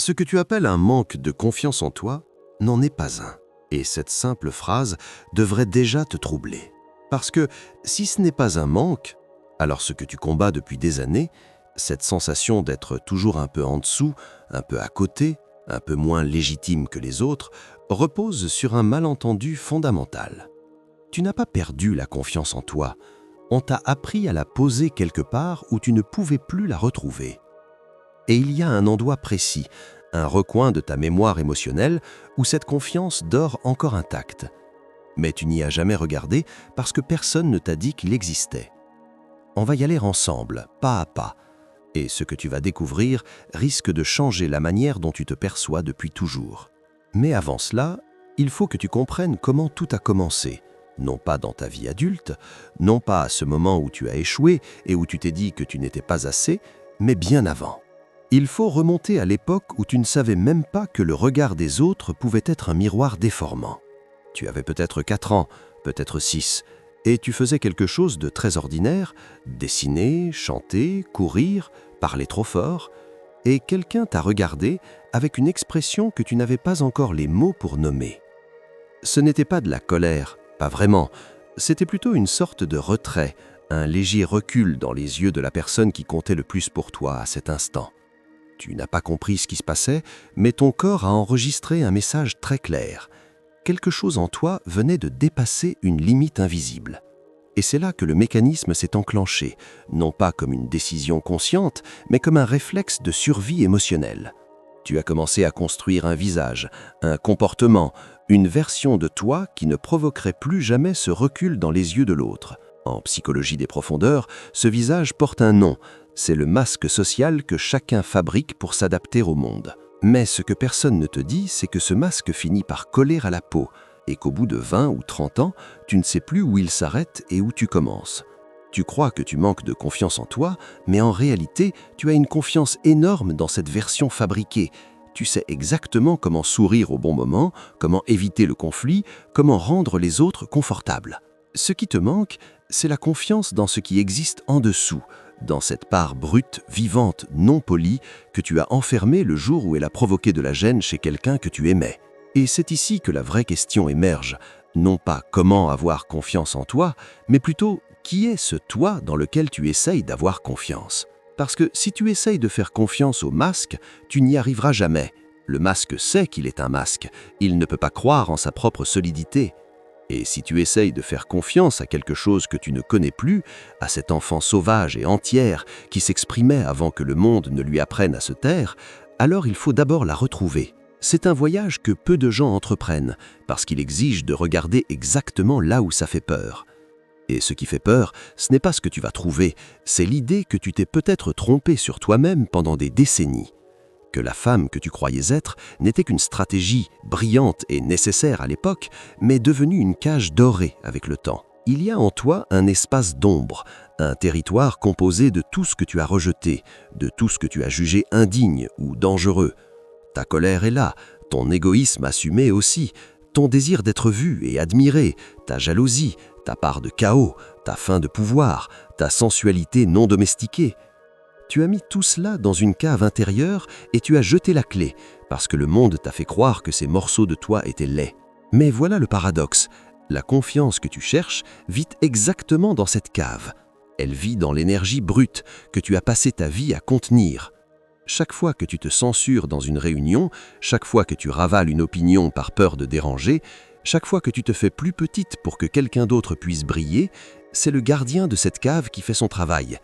Ce que tu appelles un manque de confiance en toi n'en est pas un. Et cette simple phrase devrait déjà te troubler. Parce que si ce n'est pas un manque, alors ce que tu combats depuis des années, cette sensation d'être toujours un peu en dessous, un peu à côté, un peu moins légitime que les autres, repose sur un malentendu fondamental. Tu n'as pas perdu la confiance en toi. On t'a appris à la poser quelque part où tu ne pouvais plus la retrouver. Et il y a un endroit précis, un recoin de ta mémoire émotionnelle où cette confiance dort encore intacte. Mais tu n'y as jamais regardé parce que personne ne t'a dit qu'il existait. On va y aller ensemble, pas à pas. Et ce que tu vas découvrir risque de changer la manière dont tu te perçois depuis toujours. Mais avant cela, il faut que tu comprennes comment tout a commencé. Non pas dans ta vie adulte, non pas à ce moment où tu as échoué et où tu t'es dit que tu n'étais pas assez, mais bien avant. Il faut remonter à l'époque où tu ne savais même pas que le regard des autres pouvait être un miroir déformant. Tu avais peut-être 4 ans, peut-être 6, et tu faisais quelque chose de très ordinaire, dessiner, chanter, courir, parler trop fort, et quelqu'un t'a regardé avec une expression que tu n'avais pas encore les mots pour nommer. Ce n'était pas de la colère, pas vraiment, c'était plutôt une sorte de retrait, un léger recul dans les yeux de la personne qui comptait le plus pour toi à cet instant. Tu n'as pas compris ce qui se passait, mais ton corps a enregistré un message très clair. Quelque chose en toi venait de dépasser une limite invisible. Et c'est là que le mécanisme s'est enclenché, non pas comme une décision consciente, mais comme un réflexe de survie émotionnelle. Tu as commencé à construire un visage, un comportement, une version de toi qui ne provoquerait plus jamais ce recul dans les yeux de l'autre. En psychologie des profondeurs, ce visage porte un nom. C'est le masque social que chacun fabrique pour s'adapter au monde. Mais ce que personne ne te dit, c'est que ce masque finit par coller à la peau et qu'au bout de 20 ou 30 ans, tu ne sais plus où il s'arrête et où tu commences. Tu crois que tu manques de confiance en toi, mais en réalité, tu as une confiance énorme dans cette version fabriquée. Tu sais exactement comment sourire au bon moment, comment éviter le conflit, comment rendre les autres confortables. Ce qui te manque, c'est la confiance dans ce qui existe en dessous, dans cette part brute, vivante, non polie, que tu as enfermée le jour où elle a provoqué de la gêne chez quelqu'un que tu aimais. Et c'est ici que la vraie question émerge, non pas comment avoir confiance en toi, mais plutôt qui est ce toi dans lequel tu essayes d'avoir confiance. Parce que si tu essayes de faire confiance au masque, tu n'y arriveras jamais. Le masque sait qu'il est un masque, il ne peut pas croire en sa propre solidité. Et si tu essayes de faire confiance à quelque chose que tu ne connais plus, à cet enfant sauvage et entière qui s'exprimait avant que le monde ne lui apprenne à se taire, alors il faut d'abord la retrouver. C'est un voyage que peu de gens entreprennent, parce qu'il exige de regarder exactement là où ça fait peur. Et ce qui fait peur, ce n'est pas ce que tu vas trouver, c'est l'idée que tu t'es peut-être trompé sur toi-même pendant des décennies. Que la femme que tu croyais être n'était qu'une stratégie brillante et nécessaire à l'époque, mais devenue une cage dorée avec le temps. Il y a en toi un espace d'ombre, un territoire composé de tout ce que tu as rejeté, de tout ce que tu as jugé indigne ou dangereux. Ta colère est là, ton égoïsme assumé aussi, ton désir d'être vu et admiré, ta jalousie, ta part de chaos, ta faim de pouvoir, ta sensualité non domestiquée. Tu as mis tout cela dans une cave intérieure et tu as jeté la clé, parce que le monde t'a fait croire que ces morceaux de toi étaient laids. Mais voilà le paradoxe, la confiance que tu cherches vit exactement dans cette cave. Elle vit dans l'énergie brute que tu as passé ta vie à contenir. Chaque fois que tu te censures dans une réunion, chaque fois que tu ravales une opinion par peur de déranger, chaque fois que tu te fais plus petite pour que quelqu'un d'autre puisse briller, c'est le gardien de cette cave qui fait son travail.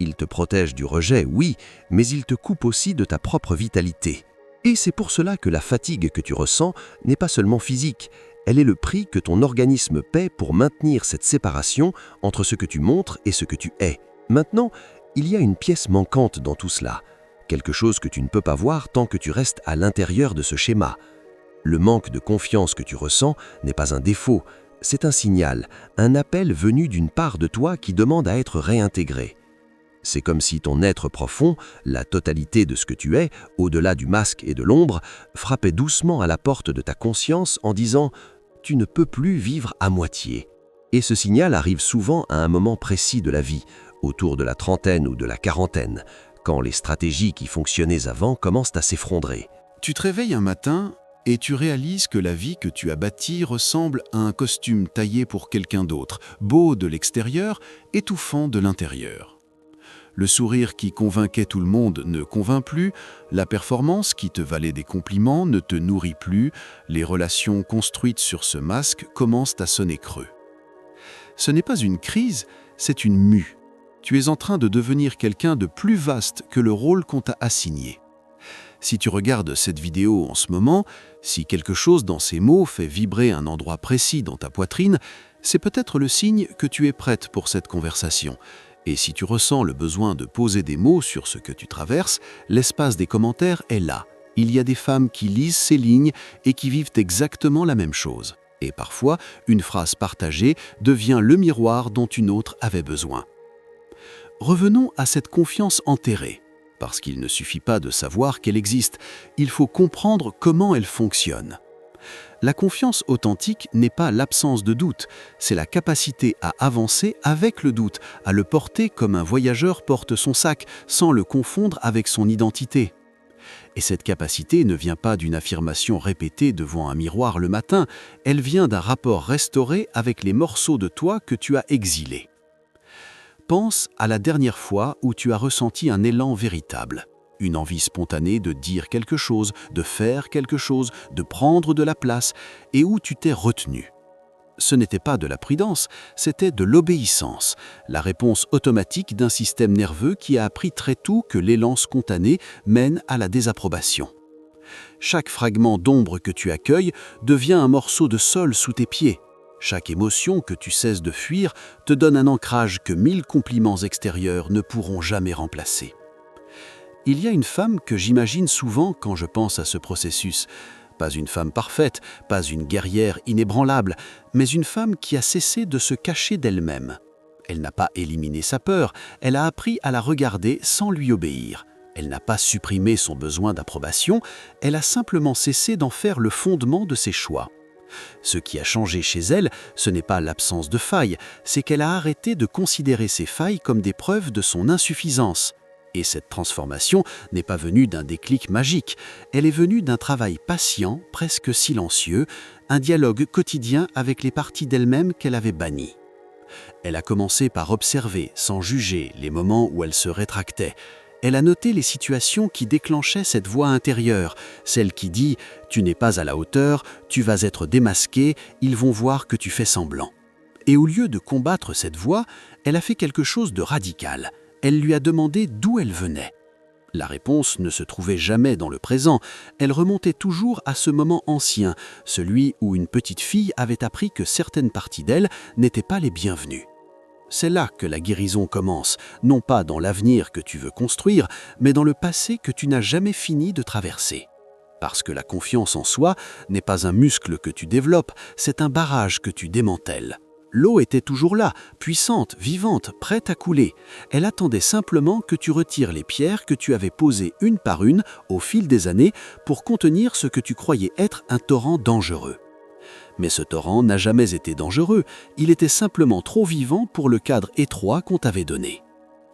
Il te protège du rejet, oui, mais il te coupe aussi de ta propre vitalité. Et c'est pour cela que la fatigue que tu ressens n'est pas seulement physique, elle est le prix que ton organisme paie pour maintenir cette séparation entre ce que tu montres et ce que tu es. Maintenant, il y a une pièce manquante dans tout cela, quelque chose que tu ne peux pas voir tant que tu restes à l'intérieur de ce schéma. Le manque de confiance que tu ressens n'est pas un défaut, c'est un signal, un appel venu d'une part de toi qui demande à être réintégré. C'est comme si ton être profond, la totalité de ce que tu es, au-delà du masque et de l'ombre, frappait doucement à la porte de ta conscience en disant « Tu ne peux plus vivre à moitié ». Et ce signal arrive souvent à un moment précis de la vie, autour de la trentaine ou de la quarantaine, quand les stratégies qui fonctionnaient avant commencent à s'effondrer. Tu te réveilles un matin et tu réalises que la vie que tu as bâtie ressemble à un costume taillé pour quelqu'un d'autre, beau de l'extérieur, étouffant de l'intérieur. Le sourire qui convainquait tout le monde ne convainc plus, la performance qui te valait des compliments ne te nourrit plus, les relations construites sur ce masque commencent à sonner creux. Ce n'est pas une crise, c'est une mue. Tu es en train de devenir quelqu'un de plus vaste que le rôle qu'on t'a assigné. Si tu regardes cette vidéo en ce moment, si quelque chose dans ces mots fait vibrer un endroit précis dans ta poitrine, c'est peut-être le signe que tu es prête pour cette conversation. Et si tu ressens le besoin de poser des mots sur ce que tu traverses, l'espace des commentaires est là. Il y a des femmes qui lisent ces lignes et qui vivent exactement la même chose. Et parfois, une phrase partagée devient le miroir dont une autre avait besoin. Revenons à cette confiance enterrée. Parce qu'il ne suffit pas de savoir qu'elle existe, il faut comprendre comment elle fonctionne. La confiance authentique n'est pas l'absence de doute, c'est la capacité à avancer avec le doute, à le porter comme un voyageur porte son sac, sans le confondre avec son identité. Et cette capacité ne vient pas d'une affirmation répétée devant un miroir le matin, elle vient d'un rapport restauré avec les morceaux de toi que tu as exilés. Pense à la dernière fois où tu as ressenti un élan véritable, une envie spontanée de dire quelque chose, de faire quelque chose, de prendre de la place, et où tu t'es retenu. Ce n'était pas de la prudence, c'était de l'obéissance, la réponse automatique d'un système nerveux qui a appris très tôt que l'élan spontané mène à la désapprobation. Chaque fragment d'ombre que tu accueilles devient un morceau de sol sous tes pieds. Chaque émotion que tu cesses de fuir te donne un ancrage que 1000 compliments extérieurs ne pourront jamais remplacer. Il y a une femme que j'imagine souvent quand je pense à ce processus. Pas une femme parfaite, pas une guerrière inébranlable, mais une femme qui a cessé de se cacher d'elle-même. Elle n'a pas éliminé sa peur, elle a appris à la regarder sans lui obéir. Elle n'a pas supprimé son besoin d'approbation, elle a simplement cessé d'en faire le fondement de ses choix. Ce qui a changé chez elle, ce n'est pas l'absence de failles, c'est qu'elle a arrêté de considérer ces failles comme des preuves de son insuffisance. Et cette transformation n'est pas venue d'un déclic magique, elle est venue d'un travail patient, presque silencieux, un dialogue quotidien avec les parties d'elle-même qu'elle avait bannies. Elle a commencé par observer, sans juger, les moments où elle se rétractait. Elle a noté les situations qui déclenchaient cette voix intérieure, celle qui dit « Tu n'es pas à la hauteur, tu vas être démasqué, ils vont voir que tu fais semblant ». Et au lieu de combattre cette voix, elle a fait quelque chose de radical. Elle lui a demandé d'où elle venait. La réponse ne se trouvait jamais dans le présent, elle remontait toujours à ce moment ancien, celui où une petite fille avait appris que certaines parties d'elle n'étaient pas les bienvenues. C'est là que la guérison commence, non pas dans l'avenir que tu veux construire, mais dans le passé que tu n'as jamais fini de traverser. Parce que la confiance en soi n'est pas un muscle que tu développes, c'est un barrage que tu démantèles. L'eau était toujours là, puissante, vivante, prête à couler. Elle attendait simplement que tu retires les pierres que tu avais posées une par une au fil des années pour contenir ce que tu croyais être un torrent dangereux. Mais ce torrent n'a jamais été dangereux, il était simplement trop vivant pour le cadre étroit qu'on t'avait donné.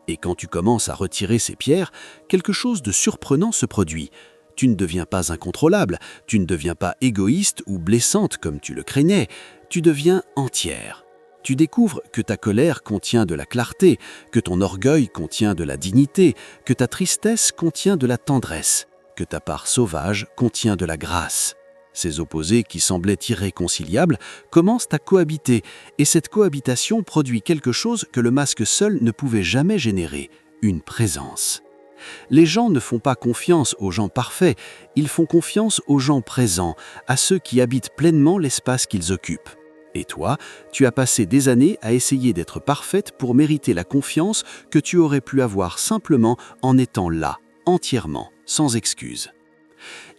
Et quand tu commences à retirer ces pierres, quelque chose de surprenant se produit. Tu ne deviens pas incontrôlable, tu ne deviens pas égoïste ou blessante comme tu le craignais, tu deviens entière. Tu découvres que ta colère contient de la clarté, que ton orgueil contient de la dignité, que ta tristesse contient de la tendresse, que ta part sauvage contient de la grâce. Ces opposés qui semblaient irréconciliables commencent à cohabiter, et cette cohabitation produit quelque chose que le masque seul ne pouvait jamais générer, une présence. Les gens ne font pas confiance aux gens parfaits, ils font confiance aux gens présents, à ceux qui habitent pleinement l'espace qu'ils occupent. Et toi, tu as passé des années à essayer d'être parfaite pour mériter la confiance que tu aurais pu avoir simplement en étant là, entièrement, sans excuse.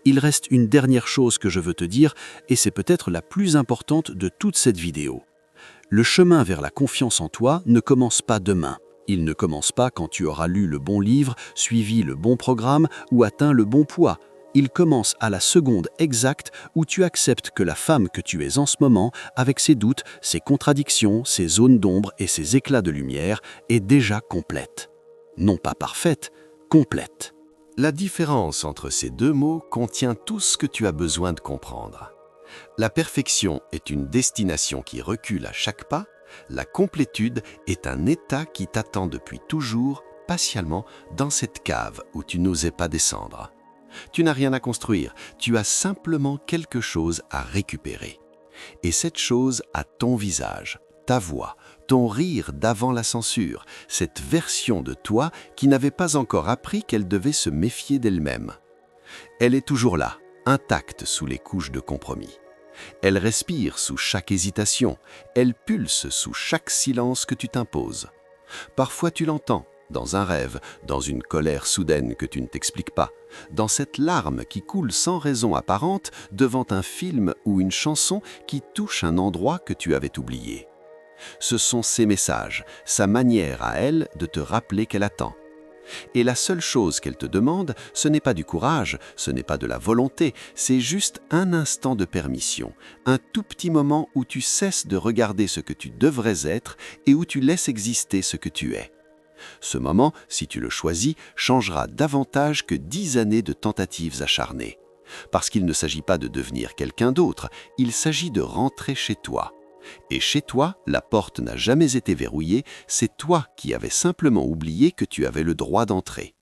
Il reste une dernière chose que je veux te dire, et c'est peut-être la plus importante de toute cette vidéo. Le chemin vers la confiance en toi ne commence pas demain. Il ne commence pas quand tu auras lu le bon livre, suivi le bon programme ou atteint le bon poids. Il commence à la seconde exacte où tu acceptes que la femme que tu es en ce moment, avec ses doutes, ses contradictions, ses zones d'ombre et ses éclats de lumière, est déjà complète. Non pas parfaite, complète. La différence entre ces deux mots contient tout ce que tu as besoin de comprendre. La perfection est une destination qui recule à chaque pas, la complétude est un état qui t'attend depuis toujours, patiemment, dans cette cave où tu n'osais pas descendre. Tu n'as rien à construire, tu as simplement quelque chose à récupérer. Et cette chose a ton visage, ta voix, ton rire d'avant la censure, cette version de toi qui n'avait pas encore appris qu'elle devait se méfier d'elle-même. Elle est toujours là, intacte sous les couches de compromis. Elle respire sous chaque hésitation, elle pulse sous chaque silence que tu t'imposes. Parfois tu l'entends, dans un rêve, dans une colère soudaine que tu ne t'expliques pas, dans cette larme qui coule sans raison apparente devant un film ou une chanson qui touche un endroit que tu avais oublié. Ce sont ses messages, sa manière à elle de te rappeler qu'elle attend. Et la seule chose qu'elle te demande, ce n'est pas du courage, ce n'est pas de la volonté, c'est juste un instant de permission, un tout petit moment où tu cesses de regarder ce que tu devrais être et où tu laisses exister ce que tu es. Ce moment, si tu le choisis, changera davantage que 10 années de tentatives acharnées. Parce qu'il ne s'agit pas de devenir quelqu'un d'autre, il s'agit de rentrer chez toi. Et chez toi, la porte n'a jamais été verrouillée, c'est toi qui avais simplement oublié que tu avais le droit d'entrer.